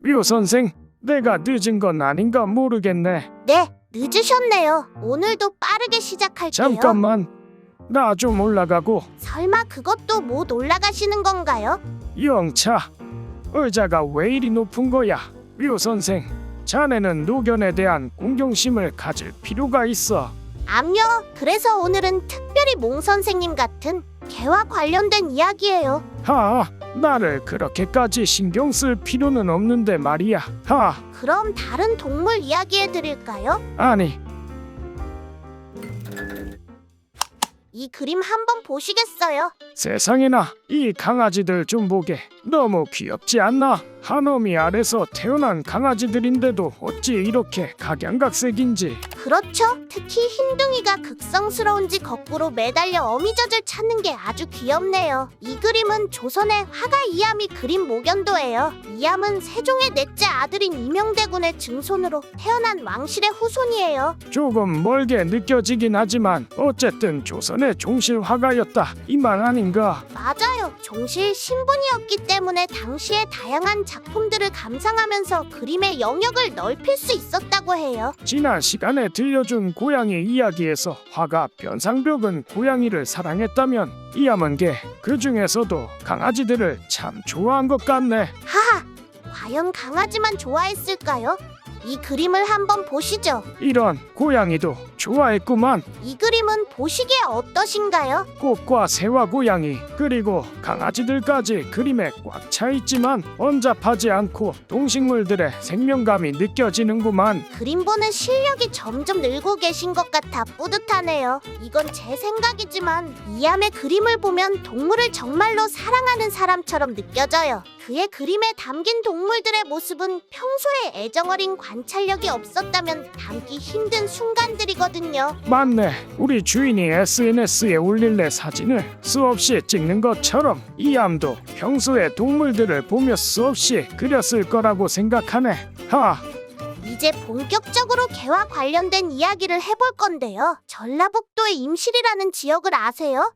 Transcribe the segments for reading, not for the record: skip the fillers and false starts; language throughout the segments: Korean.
류 선생, 내가 늦은 건 아닌가 모르겠네. 네, 늦으셨네요. 오늘도 빠르게 시작할게요. 잠깐만, 나 좀 올라가고. 설마 그것도 못 올라가시는 건가요? 영차, 의자가 왜 이리 높은 거야? 류 선생, 자네는 노견에 대한 공경심을 가질 필요가 있어. 암요, 그래서 오늘은 특별히 몽 선생님 같은 개와 관련된 이야기예요. 나를 그렇게까지 신경 쓸 필요는 없는데 말이야. 그럼 다른 동물 이야기 해드릴까요? 아니, 이 그림 한번 보시겠어요? 세상에나, 이 강아지들 좀 보게. 너무 귀엽지 않나? 한어미 아래서 태어난 강아지들인데도 어찌 이렇게 각양각색인지. 그렇죠. 특히 흰둥이가 극성스러운지 거꾸로 매달려 어미젖을 찾는 게 아주 귀엽네요. 이 그림은 조선의 화가 이암이 그린 목연도예요. 이암은 세종의 넷째 아들인 이명대군의 증손으로 태어난 왕실의 후손이에요. 조금 멀게 느껴지긴 하지만 어쨌든 조선의 종실 화가였다, 이 말 아닌가? 맞아요. 종실 신분이었기 때문에 당시의 다양한 작품들을 감상하면서 그림의 영역을 넓힐 수 있었다고 해요. 지난 시간에 들려준 고양이 이야기에서 화가 변상벽은 고양이를 사랑했다면 이암은 그 중에서도 강아지들을 참 좋아한 것 같네. 하하, 과연 강아지만 좋아했을까요? 이 그림을 한번 보시죠. 이런, 고양이도 좋아했구만. 이 그림은 보시기에 어떠신가요? 꽃과 새와 고양이 그리고 강아지들까지 그림에 꽉 차 있지만 번잡하지 않고 동식물들의 생명감이 느껴지는구만. 그림 보는 실력이 점점 늘고 계신 것 같아 뿌듯하네요. 이건 제 생각이지만 이암의 그림을 보면 동물을 정말로 사랑하는 사람처럼 느껴져요. 그의 그림에 담긴 동물들의 모습은 평소에 애정어린 관찰력이 없었다면 담기 힘든 순간들이거든요. 맞네. 우리 주인이 SNS에 올릴래 사진을 수없이 찍는 것처럼 이암도 평소에 동물들을 보며 수없이 그렸을 거라고 생각하네. 이제 본격적으로 개와 관련된 이야기를 해볼 건데요. 전라북도의 임실이라는 지역을 아세요?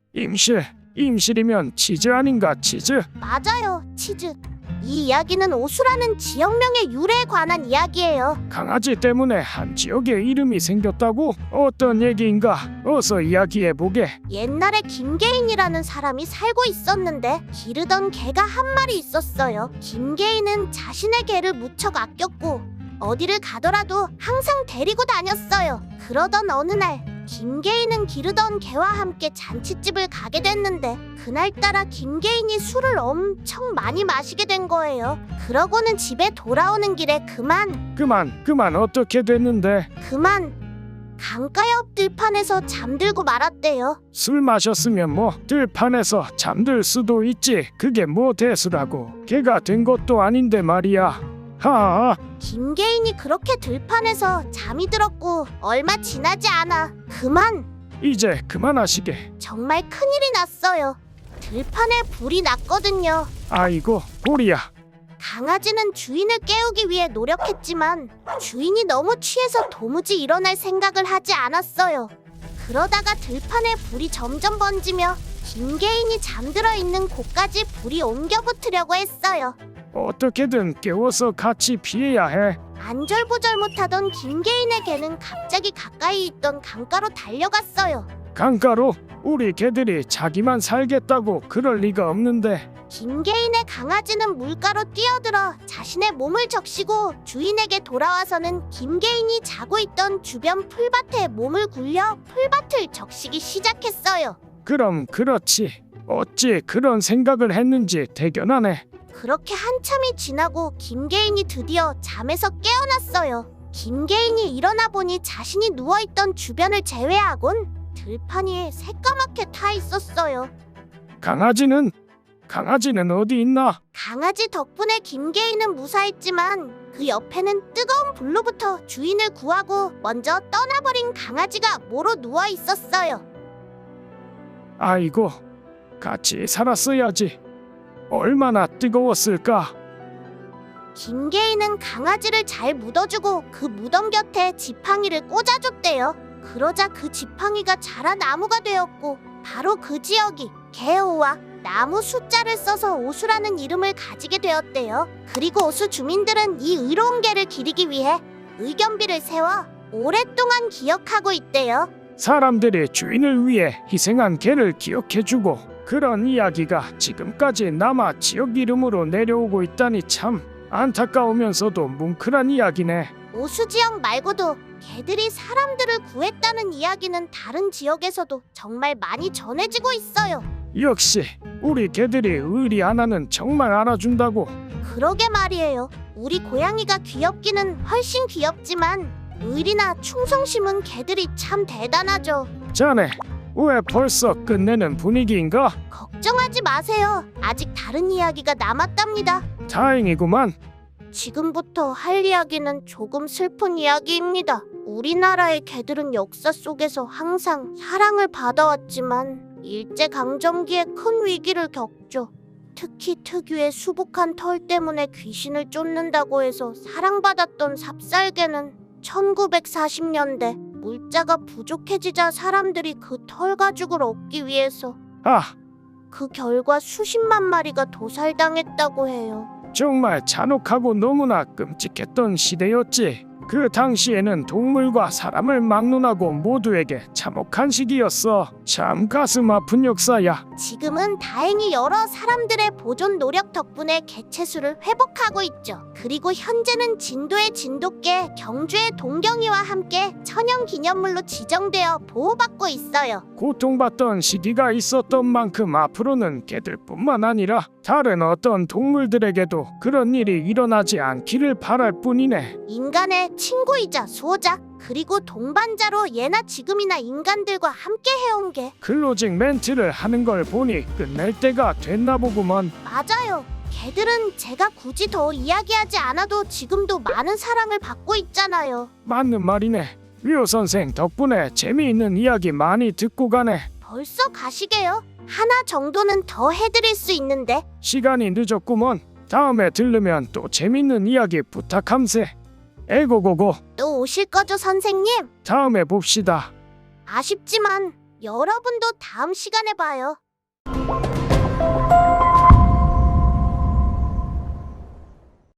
임실이면 치즈 아닌가? 치즈? 맞아요, 치즈. 이 이야기는 오수라는 지역명의 유래에 관한 이야기예요. 강아지 때문에 한 지역에 이름이 생겼다고? 어떤 얘기인가? 어서 이야기해보게. 옛날에 김계인이라는 사람이 살고 있었는데 기르던 개가 한 마리 있었어요. 김계인은 자신의 개를 무척 아꼈고 어디를 가더라도 항상 데리고 다녔어요. 그러던 어느 날 김계인은 기르던 개와 함께 잔칫집을 가게 됐는데 그날따라 김계인이 술을 엄청 많이 마시게 된 거예요. 그러고는 집에 돌아오는 길에 그만 어떻게 됐는데? 강가 옆 들판에서 잠들고 말았대요. 술 마셨으면 뭐 들판에서 잠들 수도 있지. 그게 뭐 대수라고. 개가 된 것도 아닌데 말이야. 김계인이 그렇게 들판에서 잠이 들었고 얼마 지나지 않아 이제 그만하시게. 정말 큰일이 났어요. 들판에 불이 났거든요. 아이고, 보리야. 강아지는 주인을 깨우기 위해 노력했지만 주인이 너무 취해서 도무지 일어날 생각을 하지 않았어요. 그러다가 들판에 불이 점점 번지며 김계인이 잠들어 있는 곳까지 불이 옮겨 붙으려고 했어요. 어떻게든 깨워서 같이 피해야 해. 안절부절 못하던 김계인의 개는 갑자기 가까이 있던 강가로 달려갔어요. 강가로? 우리 개들이 자기만 살겠다고 그럴 리가 없는데. 김계인의 강아지는 물가로 뛰어들어 자신의 몸을 적시고 주인에게 돌아와서는 김계인이 자고 있던 주변 풀밭에 몸을 굴려 풀밭을 적시기 시작했어요. 그럼 그렇지. 어찌 그런 생각을 했는지 대견하네. 그렇게 한참이 지나고 김계인이 드디어 잠에서 깨어났어요. 김계인이 일어나 보니 자신이 누워있던 주변을 제외하곤 들판이 새까맣게 타 있었어요. 강아지는 어디 있나? 강아지 덕분에 김계인은 무사했지만 그 옆에는 뜨거운 불로부터 주인을 구하고 먼저 떠나버린 강아지가 모로 누워 있었어요. 아이고, 같이 살았어야지. 얼마나 뜨거웠을까? 김계인은 강아지를 잘 묻어주고 그 무덤 곁에 지팡이를 꽂아줬대요. 그러자 그 지팡이가 자라 나무가 되었고 바로 그 지역이 개호와 나무 숫자를 써서 오수라는 이름을 가지게 되었대요. 그리고 오수 주민들은 이 의로운 개를 기리기 위해 의견비를 세워 오랫동안 기억하고 있대요. 사람들이 주인을 위해 희생한 개를 기억해주고 그런 이야기가 지금까지 남아 지역 이름으로 내려오고 있다니 참 안타까우면서도 뭉클한 이야기네. 오수 지역 말고도 개들이 사람들을 구했다는 이야기는 다른 지역에서도 정말 많이 전해지고 있어요. 역시 우리 개들이 의리 하나는 정말 알아준다고. 그러게 말이에요. 우리 고양이가 귀엽기는 훨씬 귀엽지만 의리나 충성심은 개들이 참 대단하죠. 자네 왜 벌써 끝내는 분위기인가? 걱정하지 마세요. 아직 다른 이야기가 남았답니다. 다행이구만. 지금부터 할 이야기는 조금 슬픈 이야기입니다. 우리나라의 개들은 역사 속에서 항상 사랑을 받아왔지만 일제강점기에 큰 위기를 겪죠. 특히 특유의 수북한 털 때문에 귀신을 쫓는다고 해서 사랑받았던 삽살개는 1940년대 물자가 부족해지자 사람들이 그 털 가죽을 얻기 위해서 그 결과 수십만 마리가 도살당했다고 해요. 정말 잔혹하고 너무나 끔찍했던 시대였지. 그 당시에는 동물과 사람을 막론하고 모두에게 참혹한 시기였어. 참 가슴 아픈 역사야. 지금은 다행히 여러 사람들의 보존 노력 덕분에 개체수를 회복하고 있죠. 그리고 현재는 진도의 진돗개, 경주의 동경이와 함께 천연기념물로 지정되어 보호받고 있어요. 고통받던 시기가 있었던 만큼 앞으로는 개들뿐만 아니라 다른 어떤 동물들에게도 그런 일이 일어나지 않기를 바랄 뿐이네. 인간의 친구이자 수호자, 그리고 동반자로 예나 지금이나 인간들과 함께 해온 게 클로징 멘트를 하는 걸 보니 끝낼 때가 됐나 보구먼. 맞아요. 개들은 제가 굳이 더 이야기하지 않아도 지금도 많은 사랑을 받고 있잖아요. 맞는 말이네. 위호 선생 덕분에 재미있는 이야기 많이 듣고 가네. 벌써 가시게요? 하나 정도는 더 해드릴 수 있는데. 시간이 늦었구먼. 다음에 들르면 또 재밌는 이야기 부탁함세. 에고고고. 또 오실 거죠, 선생님? 다음에 봅시다. 아쉽지만 여러분도 다음 시간에 봐요.